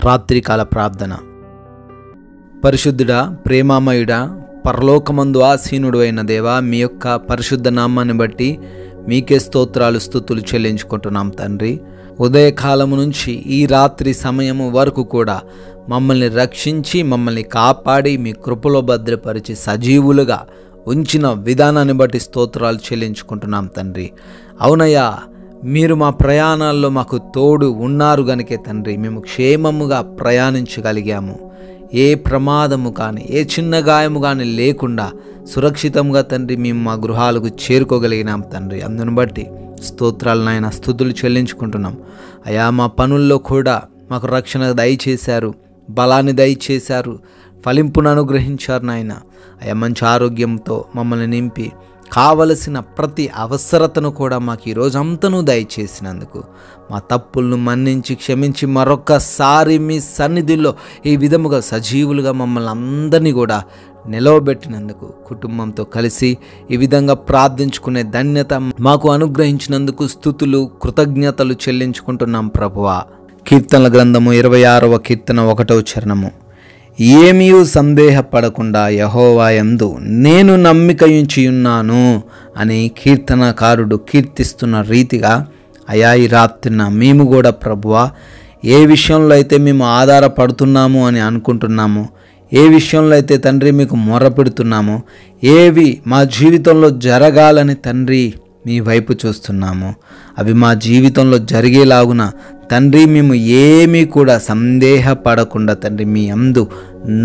రాత్రికాల ప్రార్థన. పరిశుద్ధుడా, ప్రేమామయుడా, పరలోకమందు ఆసీనుడు అయిన దేవా, మీ యొక్క పరిశుద్ధ నామాన్ని బట్టి మీకే స్తోత్రాలు స్తుతులు చెల్లించుకుంటున్నాం తండ్రి. ఉదయకాలము నుంచి ఈ రాత్రి సమయము వరకు కూడా మమ్మల్ని రక్షించి మమ్మల్ని కాపాడి మీ కృపలో భద్రపరిచి సజీవులుగా ఉంచిన విధానాన్ని బట్టి స్తోత్రాలు చెల్లించుకుంటున్నాం తండ్రి. అవునయ్యా, మీరు మా ప్రయాణాల్లో మాకు తోడు ఉన్నారు గనుకే తండ్రి మేము క్షేమముగా ప్రయాణించగలిగాము. ఏ ప్రమాదము కానీ ఏ చిన్న గాయము కానీ లేకుండా సురక్షితంగా తండ్రి మేము మా గృహాలకు చేరుకోగలిగినాం తండ్రి. అందును బట్టి స్తోత్రాలు నాయన, స్తుతులు చెల్లించుకుంటున్నాం. అయా, మా పనుల్లో కూడా మాకు రక్షణ దయచేశారు, బలాన్ని దయచేశారు, ఫలింపును అనుగ్రహించారు నాయన. అయా, మంచి ఆరోగ్యంతో మమ్మల్ని నింపి కావలసిన ప్రతి అవసరతను కూడా మాకు ఈరోజు అంతను దయచేసినందుకు, మా తప్పులను మన్నించి క్షమించి మరొక్కసారి మీ సన్నిధిలో ఈ విధముగా సజీవులుగా మమ్మల్ని అందరినీ కూడా నిలవబెట్టినందుకు, కుటుంబంతో కలిసి ఈ విధంగా ప్రార్థించుకునే ధన్యత మాకు అనుగ్రహించినందుకు స్తుతులు కృతజ్ఞతలు చెల్లించుకుంటున్నాం ప్రభువా. కీర్తనల గ్రంథము 26వ కీర్తన 1వ చరణము. ఏమీ సందేహపడకుండా యెహోవా యందు నేను నమ్మికయుంచియున్నాను అని కీర్తనకారుడు కీర్తిస్తున్న రీతిగా అయా, ఈ రాత్రిన మేము కూడా ప్రభువా ఏ విషయంలో అయితే మేము ఆధారపడుతున్నాము అని అనుకుంటున్నాము, ఏ విషయంలో అయితే తండ్రి మీకు మొరపెడుతున్నామో, ఏవి మా జీవితంలో జరగాలని తండ్రి మీ వైపు చూస్తున్నాము, అవి మా జీవితంలో జరిగేలాగున తండ్రి మేము ఏమీ కూడా సందేహపడకుండా తండ్రి మీ యందు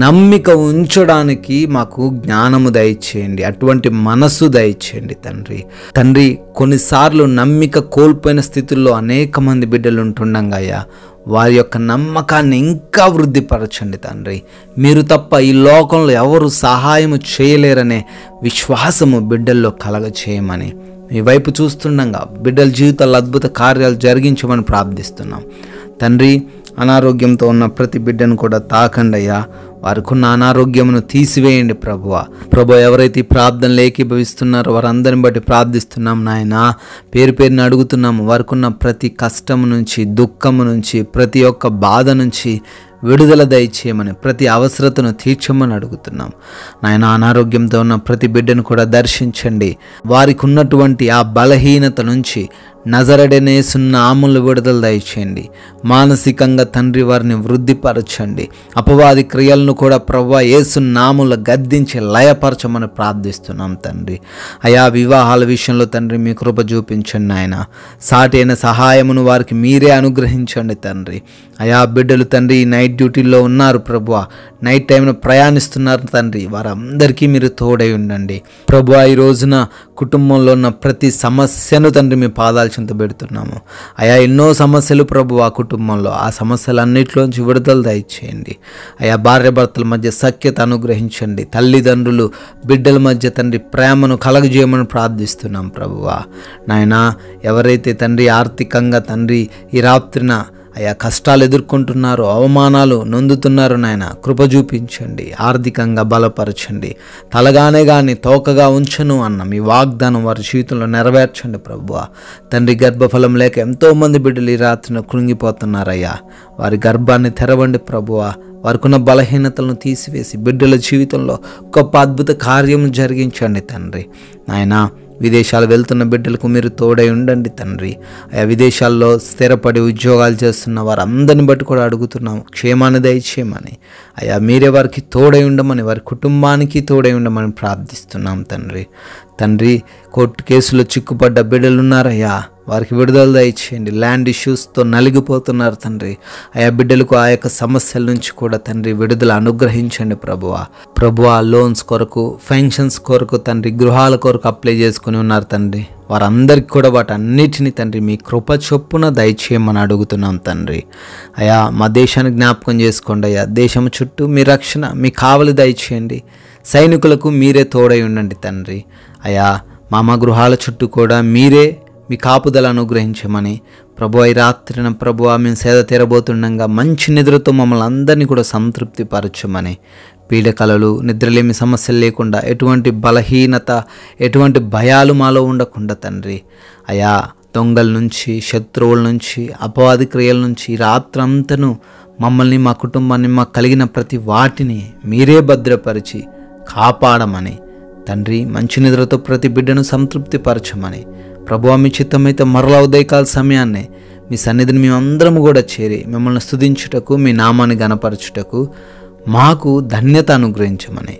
నమ్మిక ఉంచడానికి మాకు జ్ఞానము దయచేయండి, అటువంటి మనస్సు దయచేయండి తండ్రి. కొన్నిసార్లు నమ్మిక కోల్పోయిన స్థితుల్లో అనేక మంది బిడ్డలు ఉంటుండగా వారి యొక్క నమ్మకాన్ని ఇంకా వృద్ధిపరచండి తండ్రి. మీరు తప్ప ఈ లోకంలో ఎవరు సహాయము చేయలేరనే విశ్వాసము బిడ్డల్లో కలగచేయమని మీ వైపు చూస్తుండగా బిడ్డల జీవితాల్లో అద్భుత కార్యాలు జరిగించమని ప్రార్థిస్తున్నాం తండ్రి. అనారోగ్యంతో ఉన్న ప్రతి బిడ్డను కూడా తాకండి అయ్యా, వారికి ఉన్న అనారోగ్యమును తీసివేయండి ప్రభువా. ఎవరైతే ప్రార్థనలు ఏకీభవిస్తున్నారో వారందరిని బట్టి ప్రార్థిస్తున్నాం నాయన. పేరు పేరుని అడుగుతున్నాము. వారికి ఉన్న ప్రతి కష్టము నుంచి, దుఃఖము నుంచి, ప్రతి ఒక్క బాధ నుంచి విడుదల దయచేయమని, ప్రతి అవసరతను తీర్చమని అడుగుతున్నాం నాయన. అనారోగ్యంతో ఉన్న ప్రతి బిడ్డను కూడా దర్శించండి. వారికి ఉన్నటువంటి ఆ బలహీనత నుంచి నజరేయుడైన నామములో విడుదల దయచేయండి. మానసికంగా తండ్రి వారిని వృద్ధిపరచండి. అపవాది క్రియలను కూడా ప్రభువా యేసు నామములో గద్దించి లయపరచమని ప్రార్థిస్తున్నాం తండ్రి. అయా, వివాహాల విషయంలో తండ్రి మీ కృప చూపించండి నాయన. సాటి అయిన సహాయమును వారికి మీరే అనుగ్రహించండి తండ్రి. అయా, బిడ్డలు తండ్రి నైట్ డ్యూటీలో ఉన్నారు ప్రభువా, నైట్ టైంలో ప్రయాణిస్తున్నారు తండ్రి. వారందరికీ మీరు తోడై ఉండండి ప్రభువా. ఈ రోజున కుటుంబంలో ఉన్న ప్రతి సమస్యను తండ్రి మీ పాదాలు చింత పెడుతున్నాము అయా. ఎన్నో సమస్యలు ప్రభువా కుటుంబంలో, ఆ సమస్యలన్నిటిలోంచి విడుదల దయచేయండి అయా. భార్యాభర్తల మధ్య సఖ్యత అనుగ్రహించండి. తల్లిదండ్రులు బిడ్డల మధ్య తండ్రి ప్రేమను కలగజేయమని ప్రార్థిస్తున్నాం ప్రభువా నాయన. ఎవరైతే తండ్రి ఆర్థికంగా తండ్రి ఈ రాత్రిన అయా కష్టాలు ఎదుర్కొంటున్నారు, అవమానాలు నొందుతున్నారు నాయన, కృప చూపించండి, ఆర్థికంగా బలపరచండి. తలగానే కానీ తోకగా ఉంచను అన్న మీ వాగ్దానం వారి జీవితంలో నెరవేర్చండి ప్రభువా తండ్రి. గర్భఫలం లేక ఎంతోమంది బిడ్డలు ఈ రాత్రిన కృంగిపోతున్నారయ్యా. వారి గర్భాన్ని తెరవండి ప్రభువా. వారికున్న బలహీనతలను తీసివేసి బిడ్డల జీవితంలో గొప్ప అద్భుత కార్యం జరిగించండి తండ్రి నాయన. విదేశాలు వెళ్తున్న బిడ్డలకు మీరు తోడై ఉండండి తండ్రి. ఆయా విదేశాల్లో స్థిరపడి ఉద్యోగాలు చేస్తున్న వారందరిని బట్టి కూడా అడుగుతున్నాము, క్షేమాన్ని దయచేయమని అయా. మీరే వారికి తోడై ఉండమని, వారి కుటుంబానికి తోడై ఉండమని ప్రార్థిస్తున్నాం తండ్రి. కోర్టు కేసులో చిక్కుపడ్డ బిడ్డలు ఉన్నారయ్యా, వారికి విడుదల దయచేయండి. ల్యాండ్ ఇష్యూస్తో నలిగిపోతున్నారు తండ్రి. ఆయా బిడ్డలకు ఆ యొక్క సమస్యల నుంచి కూడా తండ్రి విడుదల అనుగ్రహించండి ప్రభువా. లోన్స్ కొరకు, ఫెన్షన్స్ కొరకు తండ్రి, గృహాల కొరకు అప్లై చేసుకుని ఉన్నారు తండ్రి. వారందరికీ కూడా వాటన్నిటిని తండ్రి మీ కృప చొప్పున దయచేయమని అడుగుతున్నాం తండ్రి. అయా, మా దేశాన్ని జ్ఞాపకం చేసుకోండి అయ్యా. దేశం చుట్టూ మీ రక్షణ, మీ కావలి దయచేయండి. సైనికులకు మీరే తోడై ఉండండి తండ్రి. అయా, మా గృహాల చుట్టూ కూడా మీరే మీ కాపుదల అనుగ్రహించమని ప్రభువా. ఈ రాత్రిన ప్రభువా మేము సేద తీరబోతుండగా మంచి నిద్రతో మమ్మల్ని అందరినీ కూడా సంతృప్తి పరచమని, పీడకలలు, నిద్రలేమి సమస్యలు లేకుండా, ఎటువంటి బలహీనత, ఎటువంటి భయాలు మాలో ఉండకుండా తండ్రి అయా, దొంగల నుంచి, శత్రువుల నుంచి, అపవాది క్రియల నుంచి రాత్రంతను మమ్మల్ని, మా కుటుంబాన్ని, మాకు కలిగిన ప్రతి వాటిని మీరే భద్రపరిచి కాపాడమని తండ్రి, మంచి నిద్రతో ప్రతి బిడ్డను సంతృప్తిపరచమని ప్రభువా, మీ చిత్తమైతే మరలా ఉదయకాల సమయాన్నే మీ సన్నిధిని మేమందరము కూడా చేరి మిమ్మల్ని స్తుతించుటకు, మీ నామాన్ని గణపరచుటకు మాకు ధన్యత అనుగ్రహించమని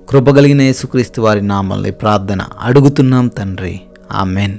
కృపగలిగిన యేసుక్రీస్తు వారి నామములో ప్రార్థన అడుగుతున్నాం తండ్రి. ఆమెన్.